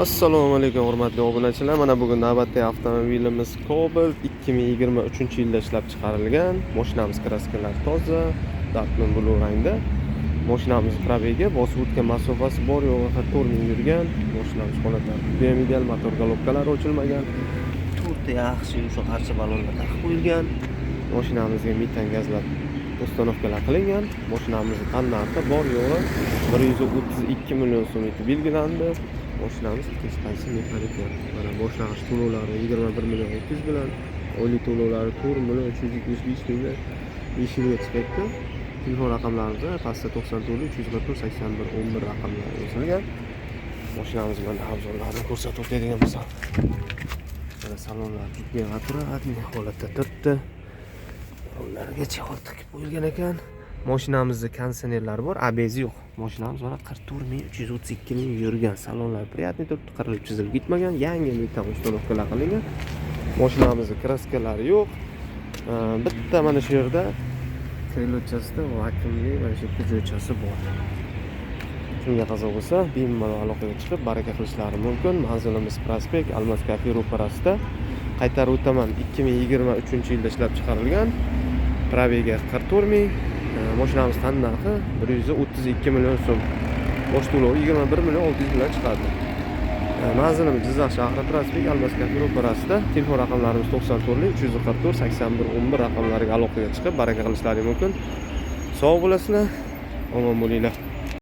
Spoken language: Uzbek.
Assalomu alaykum hurmatli obunachilar. Mana bugun navbatdagi avtomobilimiz Cobalt 2023-yilda ishlab chiqarilgan. Mashinamiz kraskalari toza, dartman blue rangda. Mashinamiz probegi bosib o'tgan masofasi bor yo'g'i 44 ming yurgan. Mashinamiz holatlari juda ideal, motor galopkalari ochilmagan. To'rtta yaxshi yumshoq archa balonlar taqib qo'yilgan. Mashinamizga metan gazlar uстановkalar qilingan. Mashinamizning tannarxi bor yo'g'i 132 million so'm etib belgilandi. Mashinamiz teskasi mexanika. Mana boshlang'ich to'lovlari 21 million 800 bilan, oylik to'lovlari 4 million 375 mingdan 5 yilga chiqyapti. Telefon raqamlarimiz pastda 94 344 81 11 raqamlari yozilgan. Mashinamiz mana obzorlarni ko'rsatib o'tadigan bo'lsam. Mana salonlar juda naturalniy holatda turibdi. Ulargacha olib tikib qo'yilgan ekan. Mashinamizda konditsionerlari bor, ABS yo'q. Mashinamiz mana 44332 ming yurgan. Salonlar приятный turibdi, qirilib chizilib ketmagan, yangi metan uстановkalar qilingan. Mashinamizda kraskalari yo'q. Bitta mana shu yerda krыльчасida vakuumli mana shu ko'chasi bor. Kimga qiziq bo'lsa, bemalol aloqaga chiqib baraka qilishlari mumkin. Manzilimiz prospekt Almas Cafe ro'parasida. Qaytarib o'taman, 2023-yilda ishlab chiqarilgan. Probegi 44 ming. Mashinamiz tannarxi 132 million so'm. Bosh to'lovi 21 million 600 bilan chiqadi. Manzilimiz Jizzax shahri prospekt Almas Cafe ro'parasida. Telefon raqamlarimiz 94 344 81 11 raqamlariga aloqaga chiqib baraka qilishlari mumkin. Sog' bo'lasizlar, omon bo'linglar.